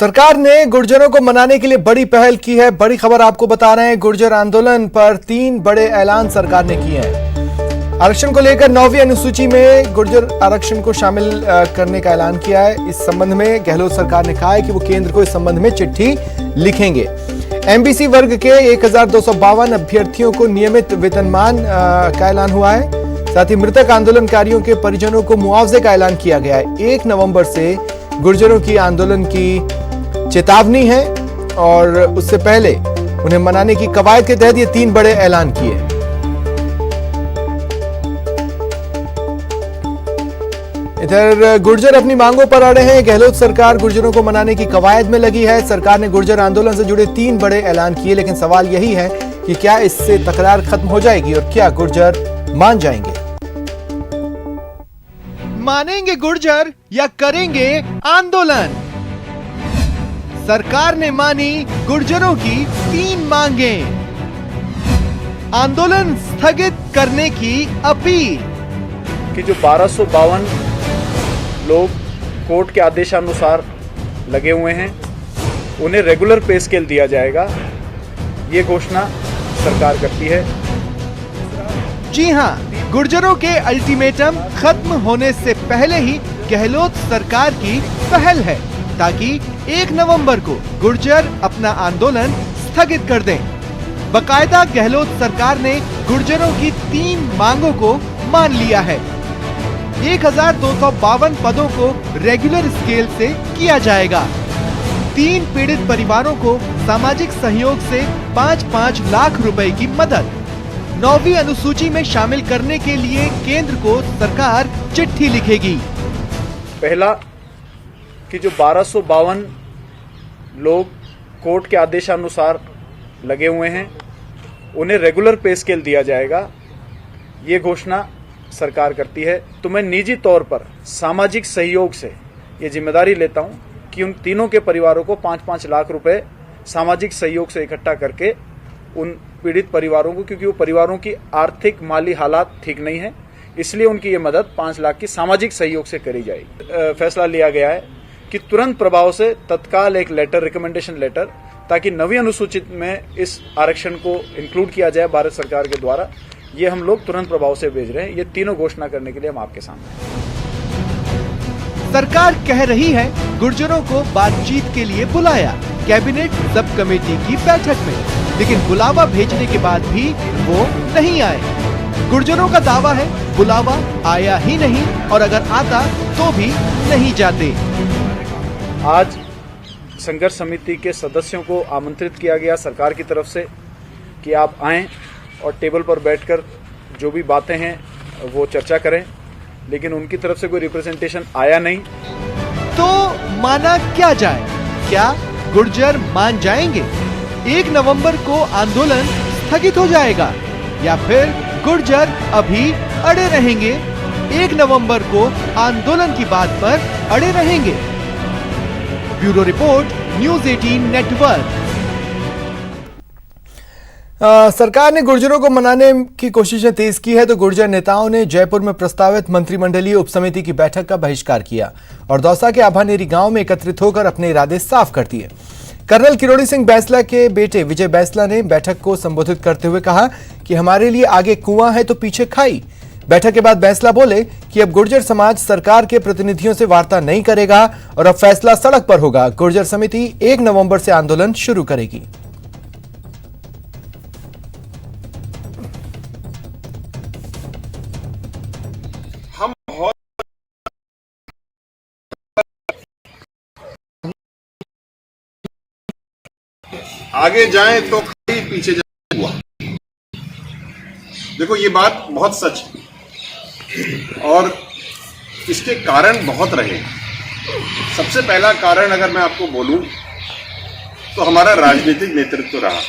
सरकार ने गुर्जरों को मनाने के लिए बड़ी पहल की है। बड़ी खबर आपको बता रहे हैं, गुर्जर आंदोलन पर 3 बड़े ऐलान सरकार ने किए हैं। आरक्षण को लेकर 9वीं अनुसूची में गुर्जर आरक्षण को शामिल करने का ऐलान किया है। इस संबंध में गहलोत सरकार ने कहा है कि वो केंद्र को इस संबंध में चिट्ठी लिखेंगे। एमबीसी वर्ग के 1252 अभ्यर्थियों को नियमित वेतनमान का ऐलान हुआ है। साथ ही मृतक आंदोलनकारियों के परिजनों को मुआवजे का ऐलान किया गया है। 1 नवंबर से गुर्जरों की आंदोलन की चेतावनी है और उससे पहले उन्हें मनाने की कवायद के तहत ये 3 बड़े ऐलान किए। इधर गुर्जर अपनी मांगों पर अड़े हैं। गहलोत सरकार गुर्जरों को मनाने की कवायद में लगी है। सरकार ने गुर्जर आंदोलन से जुड़े 3 बड़े ऐलान किए, लेकिन सवाल यही है कि क्या इससे तकरार खत्म हो जाएगी और क्या गुर्जर मान जाएंगे? मानेंगे गुर्जर या करेंगे आंदोलन? सरकार ने मानी गुर्जरों की 3 मांगें। आंदोलन स्थगित करने की अपील कि जो 1252 लोग कोर्ट के आदेशानुसार लगे हुए हैं उन्हें रेगुलर पे स्केल दिया जाएगा, ये घोषणा सरकार करती है। जी हां, गुर्जरों के अल्टीमेटम खत्म होने से पहले ही गहलोत सरकार की पहल है ताकि 1 नवंबर को गुर्जर अपना आंदोलन स्थगित कर दें। बकायदा गहलोत सरकार ने गुर्जरों की 3 मांगों को मान लिया है। 1252 पदों को रेगुलर स्केल से किया जाएगा। 3 पीड़ित परिवारों को सामाजिक सहयोग से 5-5 लाख रुपए की मदद। 9वीं अनुसूची में शामिल करने के लिए केंद्र को सरकार चिट्ठी लिखेगी। पहला कि जो 1252 लोग कोर्ट के आदेशानुसार लगे हुए हैं उन्हें रेगुलर पे स्केल दिया जाएगा, ये घोषणा सरकार करती है। तो मैं निजी तौर पर सामाजिक सहयोग से ये जिम्मेदारी लेता हूं कि उन तीनों के परिवारों को 5-5 लाख रुपए सामाजिक सहयोग से इकट्ठा करके उन पीड़ित परिवारों को, क्योंकि वो परिवारों की आर्थिक माली हालात ठीक नहीं है, इसलिए उनकी ये मदद 5 लाख की सामाजिक सहयोग से करी जाएगी। फैसला लिया गया है कि तुरंत प्रभाव से तत्काल एक लेटर, रिकमेंडेशन लेटर, ताकि 9वीं अनुसूचित में इस आरक्षण को इंक्लूड किया जाए भारत सरकार के द्वारा, ये हम लोग तुरंत प्रभाव से भेज रहे हैं। ये तीनों घोषणा करने के लिए हम आपके सामने हैं। सरकार कह रही है गुर्जरों को बातचीत के लिए बुलाया कैबिनेट सब कमेटी की बैठक में, लेकिन बुलावा भेजने के बाद भी वो नहीं आए। गुर्जरों का दावा है बुलावा आया ही नहीं और अगर आता तो भी नहीं जाते। आज संघर्ष समिति के सदस्यों को आमंत्रित किया गया सरकार की तरफ से कि आप आएं और टेबल पर बैठकर जो भी बातें हैं वो चर्चा करें, लेकिन उनकी तरफ से कोई रिप्रेजेंटेशन आया नहीं। तो माना क्या जाए? क्या गुर्जर मान जाएंगे? 1 नवंबर को आंदोलन स्थगित हो जाएगा या फिर गुर्जर अभी अड़े रहेंगे? 1 नवंबर को आंदोलन की बात पर अड़े रहेंगे। Bureau report, news 18 network. सरकार ने गुर्जरों को मनाने की कोशिशें तेज की है तो गुर्जर नेताओं ने जयपुर में प्रस्तावित मंत्रिमंडलीय उपसमिति की बैठक का बहिष्कार किया और दौसा के आभानेरी गांव में एकत्रित होकर अपने इरादे साफ कर दिए। कर्नल किरोड़ी सिंह बैंसला के बेटे विजय बैंसला ने बैठक को संबोधित करते हुए कहा कि हमारे लिए आगे कुआं है तो पीछे खाई। बैठक के बाद बैंसला बोले कि अब गुर्जर समाज सरकार के प्रतिनिधियों से वार्ता नहीं करेगा और अब फैसला सड़क पर होगा। गुर्जर समिति 1 नवंबर से आंदोलन शुरू करेगी। आगे जाएं तो खाई, पीछे जाए हुआ। देखो ये बात बहुत सच है और इसके कारण बहुत रहे। सबसे पहला कारण अगर मैं आपको बोलूं तो हमारा राजनीतिक नेतृत्व रहा।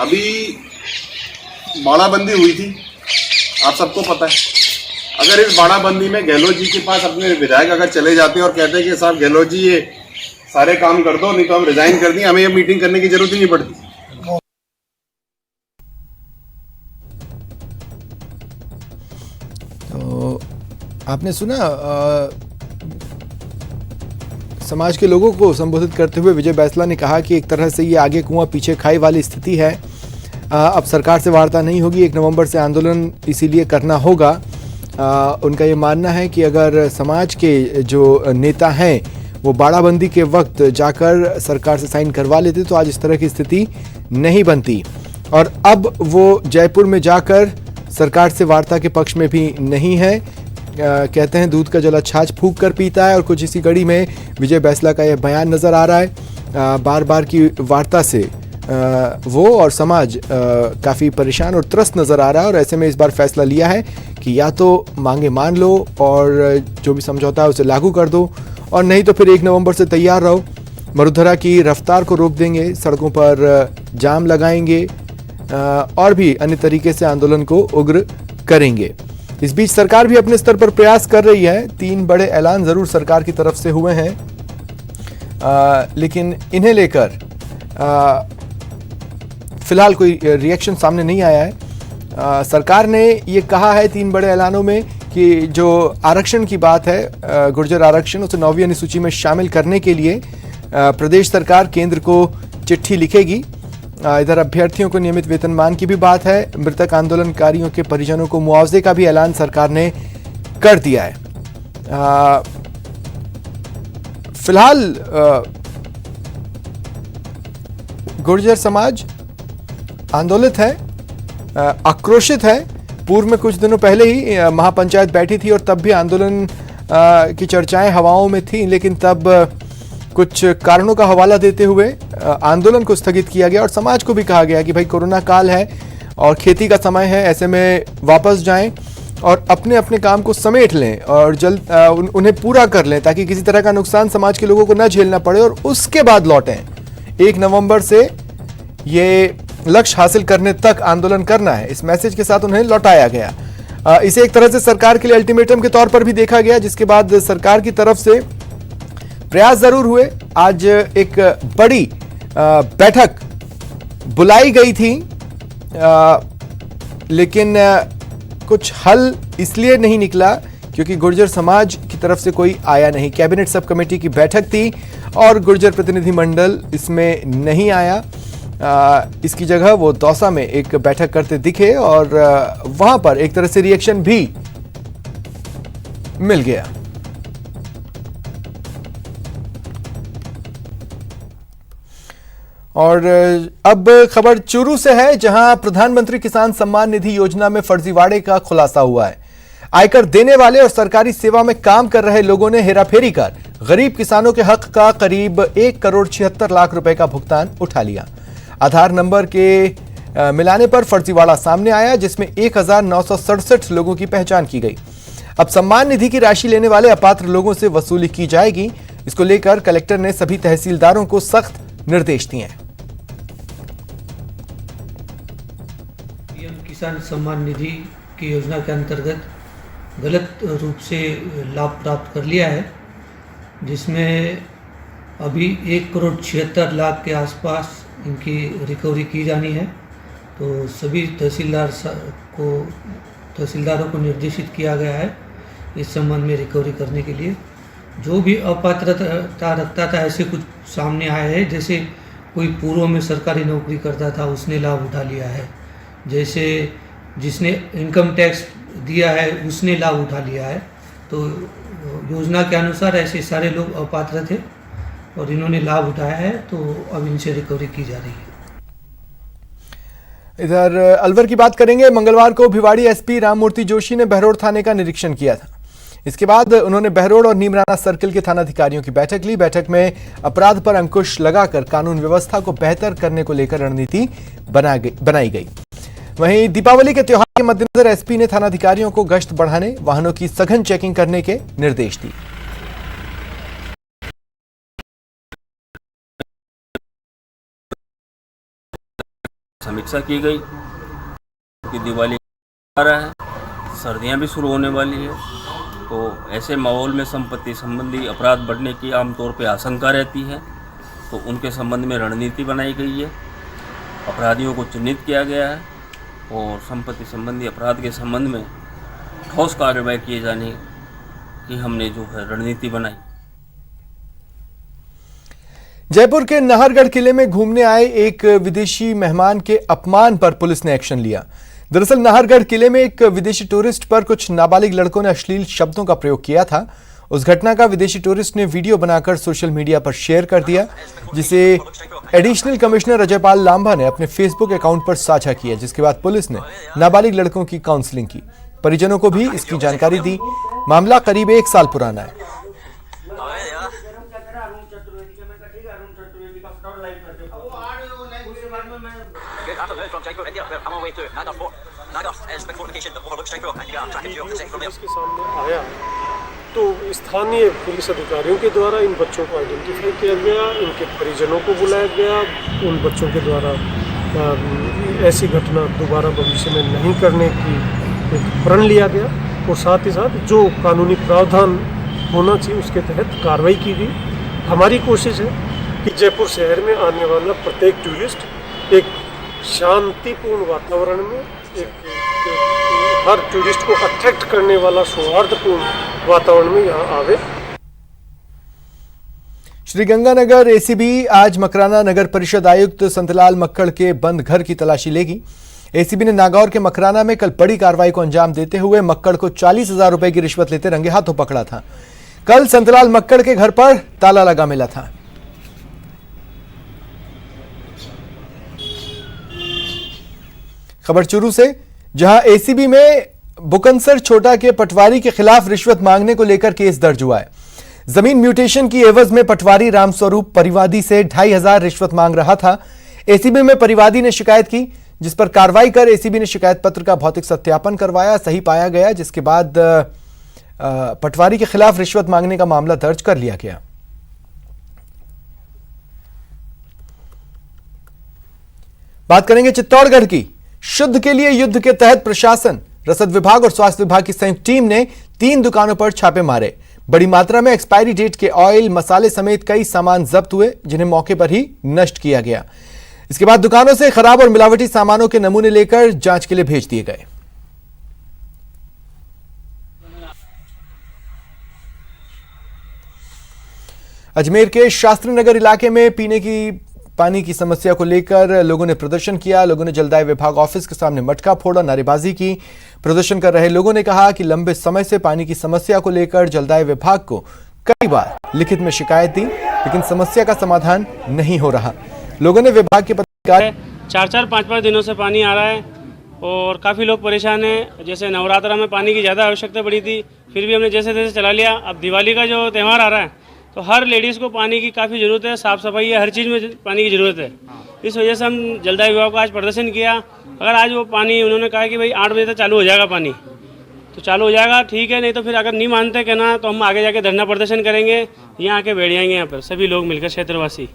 अभी बाड़ाबंदी हुई थी, आप सबको पता है। अगर इस बाड़ाबंदी में गहलोत जी के पास अपने विधायक अगर चले जाते और कहते हैं कि साहब गहलोत जी ये सारे काम कर दो, नहीं तो हम रिजाइन कर दिए, हमें ये मीटिंग करने की जरूरत ही नहीं पड़ती। तो आपने सुना समाज के लोगों को संबोधित करते हुए विजय बैंसला ने कहा कि एक तरह से ये आगे कुआं पीछे खाई वाली स्थिति है। अब सरकार से वार्ता नहीं होगी, 1 नवंबर से आंदोलन इसीलिए करना होगा। उनका ये मानना है कि अगर समाज के जो नेता हैं वो बाड़ाबंदी के वक्त जाकर सरकार से साइन करवा लेते तो आज इस तरह की स्थिति नहीं बनती। और अब वो जयपुर में जाकर सरकार से वार्ता के पक्ष में भी नहीं है। कहते हैं दूध का जला छाछ फूंक कर पीता है, और कुछ इसी कड़ी में विजय बैंसला का यह बयान नजर आ रहा है। बार बार की वार्ता से वो और समाज काफ़ी परेशान और त्रस्त नज़र आ रहा है, और ऐसे में इस बार फैसला लिया है कि या तो मांगे मान लो और जो भी समझौता है उसे लागू कर दो, और नहीं तो फिर 1 नवंबर से तैयार रहो। वसुंधरा की रफ्तार को रोक देंगे, सड़कों पर जाम लगाएंगे और भी अन्य तरीके से आंदोलन को उग्र करेंगे। इस बीच सरकार भी अपने स्तर पर प्रयास कर रही है। 3 बड़े ऐलान जरूर सरकार की तरफ से हुए हैं, लेकिन इन्हें लेकर फिलहाल कोई रिएक्शन सामने नहीं आया है। सरकार ने ये कहा है 3 बड़े ऐलानों में कि जो आरक्षण की बात है, गुर्जर आरक्षण, उसे 9वीं अनुसूची में शामिल करने के लिए प्रदेश सरकार केंद्र को चिट्ठी लिखेगी। इधर अभ्यर्थियों को नियमित वेतनमान की भी बात है। मृतक आंदोलनकारियों के परिजनों को मुआवजे का भी ऐलान सरकार ने कर दिया है। फिलहाल गुर्जर समाज आंदोलित है, आक्रोशित है। पूर्व में कुछ दिनों पहले ही महापंचायत बैठी थी और तब भी आंदोलन की चर्चाएं हवाओं में थी, लेकिन तब कुछ कारणों का हवाला देते हुए आंदोलन को स्थगित किया गया और समाज को भी कहा गया कि भाई कोरोना काल है और खेती का समय है, ऐसे में वापस जाएं और अपने अपने काम को समेट लें और जल्द उन्हें पूरा कर लें, ताकि किसी तरह का नुकसान समाज के लोगों को न झेलना पड़े, और उसके बाद लौटें। 1 नवंबर से ये लक्ष्य हासिल करने तक आंदोलन करना है, इस मैसेज के साथ उन्हें लौटाया गया। इसे एक तरह से सरकार के लिए अल्टीमेटम के तौर पर भी देखा गया, जिसके बाद सरकार की तरफ से प्रयास जरूर हुए। आज एक बड़ी बैठक बुलाई गई थी, लेकिन कुछ हल इसलिए नहीं निकला क्योंकि गुर्जर समाज की तरफ से कोई आया नहीं। कैबिनेट सब कमेटी की बैठक थी और गुर्जर प्रतिनिधिमंडल इसमें नहीं आया। इसकी जगह वो दौसा में एक बैठक करते दिखे और वहां पर एक तरह से रिएक्शन भी मिल गया। और अब खबर चूरू से है, जहां प्रधानमंत्री किसान सम्मान निधि योजना में फर्जीवाड़े का खुलासा हुआ है। आयकर देने वाले और सरकारी सेवा में काम कर रहे लोगों ने हेराफेरी कर गरीब किसानों के हक का करीब 1 करोड़ 76 लाख रुपए का भुगतान उठा लिया। आधार नंबर के मिलाने पर फर्जीवाड़ा सामने आया, जिसमें 1967 लोगों की पहचान की गई। अब सम्मान निधि की राशि लेने वाले अपात्र लोगों से वसूली की जाएगी। इसको लेकर कलेक्टर ने सभी तहसीलदारों को सख्त निर्देश दिए हैं। किसान सम्मान निधि की योजना के अंतर्गत गलत रूप से लाभ प्राप्त कर लिया है, जिसमें अभी 1 करोड़ 76 लाख के आसपास इनकी रिकवरी की जानी है। तो सभी तहसीलदारों को निर्देशित किया गया है इस संबंध में रिकवरी करने के लिए। जो भी अपात्रता रखता था, ऐसे कुछ सामने आए हैं, जैसे कोई पूर्व में सरकारी नौकरी करता था उसने लाभ उठा लिया है, जैसे जिसने इनकम टैक्स दिया है उसने लाभ उठा लिया है। तो योजना के अनुसार ऐसे सारे लोग अपात्र थे और इन्होंने लाभ उठाया है, तो अब इनसे रिकवरी की जा रही है। इधर अलवर की बात करेंगे। मंगलवार को भिवाड़ी एसपी राममूर्ति जोशी ने बहरोड थाने का निरीक्षण किया था। इसके बाद उन्होंने बहरोड और नीमराना सर्किल के थानाधिकारियों की बैठक ली। बैठक में अपराध पर अंकुश लगाकर कानून व्यवस्था को बेहतर करने को लेकर रणनीति बनाई गई। वहीं दीपावली के त्योहार के मद्देनजर एसपी ने थानाधिकारियों को गश्त बढ़ाने, वाहनों की सघन चेकिंग करने के निर्देश दिए। समीक्षा की गई कि दिवाली आ रहा है, सर्दियां भी शुरू होने वाली है, तो ऐसे माहौल में संपत्ति संबंधी अपराध बढ़ने की आमतौर पर आशंका रहती है, तो उनके संबंध में रणनीति बनाई गई है। अपराधियों को चिन्हित किया गया है और संपत्ति संबंधी अपराध के संबंध में ठोस कार्रवाई किए जाने की हमने जो है रणनीति बनाई। जयपुर के नाहरगढ़ किले में घूमने आए एक विदेशी मेहमान के अपमान पर पुलिस ने एक्शन लिया। दरअसल नाहरगढ़ किले में एक विदेशी टूरिस्ट पर कुछ नाबालिग लड़कों ने अश्लील शब्दों का प्रयोग किया था। उस घटना का विदेशी टूरिस्ट ने वीडियो बनाकर सोशल मीडिया पर शेयर कर दिया, जिसे एडिशनल कमिश्नर अजयपाल लांबा ने अपने फेसबुक अकाउंट पर साझा किया, जिसके बाद पुलिस ने नाबालिग लड़कों की काउंसलिंग की। परिजनों को भी इसकी जानकारी दी। मामला करीब 1 साल पुराना है। इसके सामने आया तो स्थानीय पुलिस अधिकारियों के द्वारा इन बच्चों को आइडेंटिफाई किया गया, इनके परिजनों को बुलाया गया, उन बच्चों के द्वारा ऐसी घटना दोबारा भविष्य में नहीं करने की एक प्रण लिया गया और साथ ही साथ जो कानूनी प्रावधान होना चाहिए उसके तहत कार्रवाई की गई। हमारी कोशिश है कि जयपुर शहर में आने वाला प्रत्येक टूरिस्ट एक शांतिपूर्ण वातावरण में हर टूरिस्ट को अट्रैक्ट करने वाला सौहार्दपूर्ण वातावरण में यहाँ आवे। श्रीगंगानगर एसीबी आज मकराना नगर परिषद आयुक्त संतलाल मक्कड़ के बंद घर की तलाशी लेगी। एसीबी ने नागौर के मकराना में कल बड़ी कार्रवाई को अंजाम देते हुए मक्कड़ को 40,000 रुपए की रिश्वत लेते रंगे हाथों पकड़ा था। कल संतलाल मक्कड़ के घर पर ताला लगा मिला था। खबर चूरू से, जहां एसीबी में बुकनसर छोटा के पटवारी के खिलाफ रिश्वत मांगने को लेकर केस दर्ज हुआ है। जमीन म्यूटेशन की एवज में पटवारी रामस्वरूप परिवादी से 2,500 रिश्वत मांग रहा था। एसीबी में परिवादी ने शिकायत की, जिस पर कार्रवाई कर एसीबी ने शिकायत पत्र का भौतिक सत्यापन करवाया। सही पाया गया, जिसके बाद पटवारी के खिलाफ रिश्वत मांगने का मामला दर्ज कर लिया गया। बात करेंगे चित्तौड़गढ़ की। शुद्ध के लिए युद्ध के तहत प्रशासन, रसद विभाग और स्वास्थ्य विभाग की संयुक्त टीम ने 3 दुकानों पर छापे मारे। बड़ी मात्रा में एक्सपायरी डेट के ऑयल, मसाले समेत कई सामान जब्त हुए, जिन्हें मौके पर ही नष्ट किया गया। इसके बाद दुकानों से खराब और मिलावटी सामानों के नमूने लेकर जांच के लिए भेज दिए गए। अजमेर के शास्त्री नगर इलाके में पीने की पानी की समस्या को लेकर लोगों ने प्रदर्शन किया। लोगों ने जलदाय विभाग ऑफिस के सामने मटका फोड़ा, नारेबाजी की। प्रदर्शन कर रहे लोगों ने कहा कि लंबे समय से पानी की समस्या को लेकर जलदाय विभाग को कई बार लिखित में शिकायत दी, लेकिन समस्या का समाधान नहीं हो रहा। लोगों ने विभाग के पदाधिकारी 4-5 दिनों से पानी आ रहा है और काफ़ी लोग परेशान हैं। जैसे नवरात्रा में पानी की ज़्यादा आवश्यकता पड़ी थी, फिर भी हमने जैसे तैसे चला लिया। अब दिवाली का जो त्यौहार आ रहा है तो हर लेडीज़ को पानी की काफ़ी ज़रूरत है, साफ़ सफाई है, हर चीज़ में पानी की ज़रूरत है। इस वजह से हम जलदाय विभाग को आज प्रदर्शन किया। अगर आज वो पानी, उन्होंने कहा कि भाई 8 बजे तक चालू हो जाएगा पानी, तो चालू हो जाएगा, ठीक है। नहीं तो फिर अगर नहीं मानते कहना तो हम आगे जाके धरना प्रदर्शन करेंगे, यहाँ आके बैठ जाएंगे। यहाँ पर सभी लोग मिलकर क्षेत्रवासी।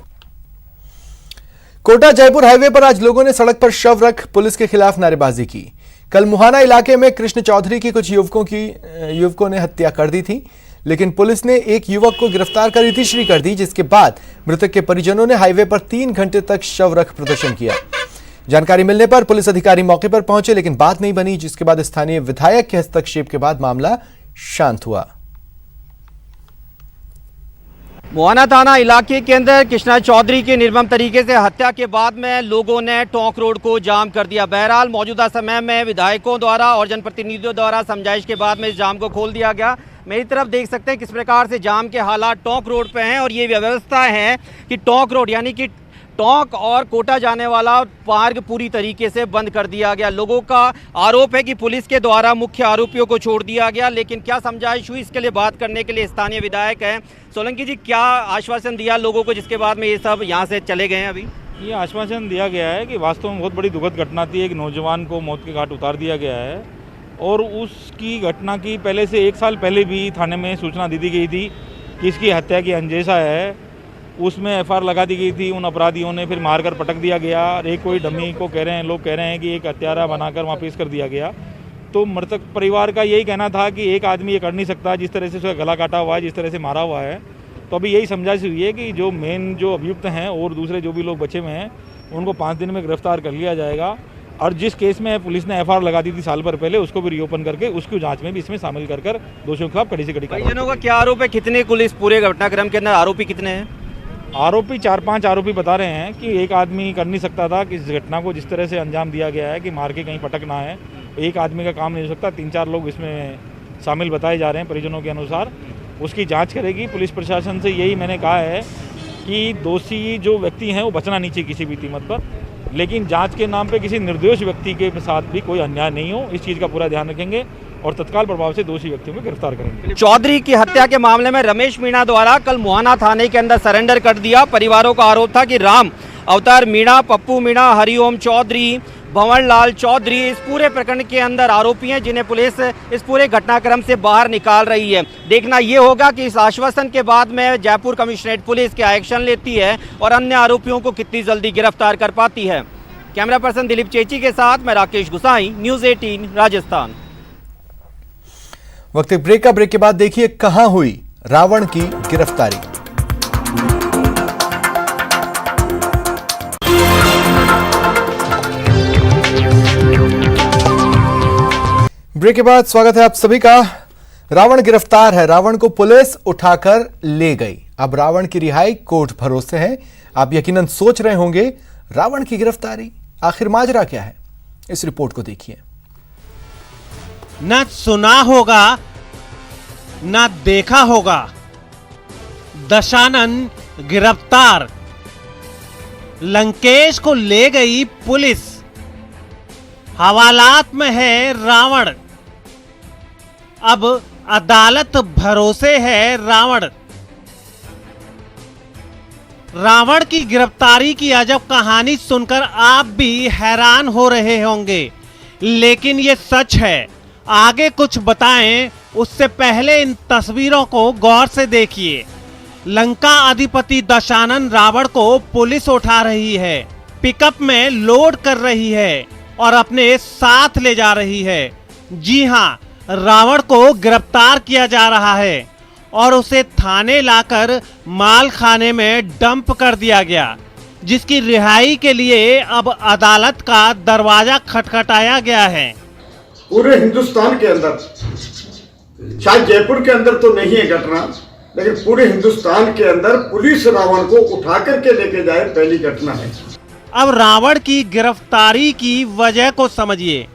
कोटा जयपुर हाईवे पर आज लोगों ने सड़क पर शव रख पुलिस के खिलाफ नारेबाजी की। कल मुहाना इलाके में कृष्ण चौधरी की कुछ युवकों ने हत्या कर दी थी, लेकिन पुलिस ने एक युवक को गिरफ्तार कर इतिश्री कर दी, जिसके बाद मृतक के परिजनों ने हाईवे पर 3 घंटे तक शव रख प्रदर्शन किया। जानकारी मिलने पर पुलिस अधिकारी मौके पर पहुंचे, लेकिन बात नहीं बनी, जिसके बाद स्थानीय विधायक के हस्तक्षेप के बाद मामला शांत हुआ। मुहाना थाना इलाके के अंदर कृष्णा चौधरी की निर्मम तरीके से हत्या के बाद में लोगों ने टोंक रोड को जाम कर दिया। बहरहाल मौजूदा समय में विधायकों द्वारा और जनप्रतिनिधियों द्वारा समझाइश के बाद में इस जाम को खोल दिया गया। मेरी तरफ देख सकते हैं किस प्रकार से जाम के हालात टोंक रोड पे हैं और ये व्यवस्था है कि टोंक रोड यानी कि टोंक और कोटा जाने वाला मार्ग पूरी तरीके से बंद कर दिया गया। लोगों का आरोप है कि पुलिस के द्वारा मुख्य आरोपियों को छोड़ दिया गया, लेकिन क्या समझाइश हुई, इसके लिए बात करने के लिए स्थानीय विधायक हैं। सोलंकी जी, क्या आश्वासन दिया लोगों को जिसके बाद में ये सब यहाँ से चले गए हैं? अभी ये आश्वासन दिया गया है कि वास्तव में बहुत बड़ी दुखद घटना थी। एक नौजवान को मौत के घाट उतार दिया गया है और उसकी घटना की पहले से 1 साल पहले भी थाने में सूचना दे दी गई थी कि इसकी हत्या की अंदेशा है। उसमें एफआईआर लगा दी गई थी। उन अपराधियों ने फिर मारकर पटक दिया गया और एक कोई डमी को लोग कह रहे हैं कि एक हत्यारा बनाकर वहाँ पेश कर दिया गया। तो मृतक परिवार का यही कहना था कि एक आदमी ये कर नहीं सकता, जिस तरह से उसका गला काटा हुआ है, जिस तरह से मारा हुआ है। तो अभी यही समझाइश हुई है कि जो मेन जो अभियुक्त हैं और दूसरे जो भी लोग बचे हुए हैं उनको 5 दिन में गिरफ्तार कर लिया जाएगा। और जिस केस में पुलिस ने एफआईआर लगा दी थी साल भर पहले, उसको भी रीओपन करके उसकी जांच में भी इसमें शामिल कर दोषियों के खिलाफ कड़ी से कड़ी कार्रवाई। परिजनों का क्या आरोप है? कितने कुल इस पूरे घटनाक्रम के अंदर आरोपी कितने हैं? आरोपी 4-5 आरोपी बता रहे हैं कि एक आदमी कर नहीं सकता था कि इस घटना को जिस तरह से अंजाम दिया गया है कि मार के कहीं पटकना है, एक आदमी का काम नहीं हो सकता। 3-4 लोग इसमें शामिल बताए जा रहे हैं परिजनों के अनुसार। उसकी जांच करेगी पुलिस प्रशासन से। यही मैंने कहा है कि दोषी जो व्यक्ति हैं वो बचना नहीं चाहिए किसी भी कीमत पर, लेकिन जांच के नाम पे किसी निर्दोष व्यक्ति के साथ भी कोई अन्याय नहीं हो, इस चीज़ का पूरा ध्यान रखेंगे और तत्काल प्रभाव से दोषी व्यक्तियों को गिरफ्तार करेंगे। चौधरी की हत्या के मामले में रमेश मीणा द्वारा कल मुहाना थाने के अंदर सरेंडर कर दिया। परिवारों का आरोप था कि राम अवतार मीणा, पप्पू मीणा, हरिओम चौधरी, भंवरलाल चौधरी इस पूरे प्रकरण के अंदर आरोपी हैं, जिन्हें पुलिस इस पूरे घटनाक्रम से बाहर निकाल रही है। देखना यह होगा कि इस आश्वासन के बाद में जयपुर कमिश्नरेट पुलिस क्या एक्शन लेती है और अन्य आरोपियों को कितनी जल्दी गिरफ्तार कर पाती है। कैमरा पर्सन दिलीप चेची के साथ मैं राकेश गुसाई, न्यूज़ 18 राजस्थान। वक्त एक ब्रेक का। ब्रेक के बाद देखिए कहां हुई रावण की गिरफ्तारी। ब्रेक के बाद स्वागत है आप सभी का। रावण गिरफ्तार है। रावण को पुलिस उठाकर ले गई। अब रावण की रिहाई कोर्ट भरोसे है। आप यकीनन सोच रहे होंगे रावण की गिरफ्तारी, आखिर माजरा क्या है? इस रिपोर्ट को देखिए। न सुना होगा न देखा होगा, दशानन गिरफ्तार। लंकेश को ले गई पुलिस, हवालात में है रावण। अब अदालत भरोसे है रावण। रावण की गिरफ्तारी की अजब कहानी सुनकर आप भी हैरान हो रहे होंगे, लेकिन ये सच है। आगे कुछ बताएं उससे पहले इन तस्वीरों को गौर से देखिए। लंका अधिपति दशानन रावण को पुलिस उठा रही है, पिकअप में लोड कर रही है और अपने साथ ले जा रही है। जी हां, रावण को गिरफ्तार किया जा रहा है और उसे थाने लाकर माल खाने में डंप कर दिया गया, जिसकी रिहाई के लिए अब अदालत का दरवाजा खटखटाया गया है। पूरे हिंदुस्तान के अंदर, शायद जयपुर के अंदर तो नहीं है घटना, लेकिन पूरे हिंदुस्तान के अंदर पुलिस रावण को उठा करके लेके जाए पहली घटना है। अब रावण की गिरफ्तारी की वजह को समझिए।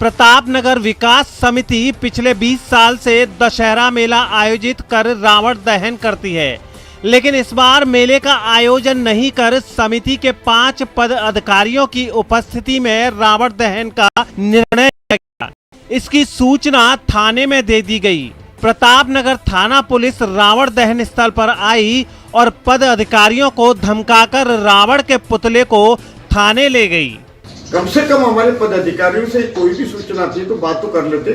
प्रतापनगर विकास समिति पिछले 20 साल से दशहरा मेला आयोजित कर रावण दहन करती है, लेकिन इस बार मेले का आयोजन नहीं कर समिति के 5 पद अधिकारियों की उपस्थिति में रावण दहन का निर्णय किया गया। इसकी सूचना थाने में दे दी गई। प्रतापनगर थाना पुलिस रावण दहन स्थल पर आई और पद अधिकारियों को धमकाकर रावण के पुतले को थाने ले गई। कम से कम हमारे पदाधिकारियों से कोई भी सूचना थी तो बात तो कर लेते।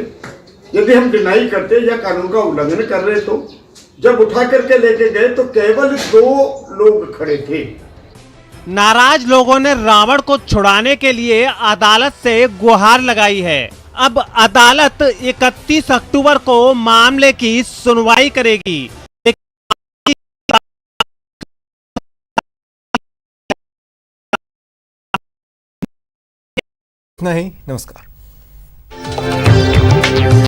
यदि हम डिनाई करते या कानून का उल्लंघन कर रहे तो जब उठा करके लेके गए तो केवल 2 लोग खड़े थे। नाराज लोगों ने रावण को छुड़ाने के लिए अदालत से गुहार लगाई है। अब अदालत 31 अक्टूबर को मामले की सुनवाई करेगी। नहीं, नमस्कार।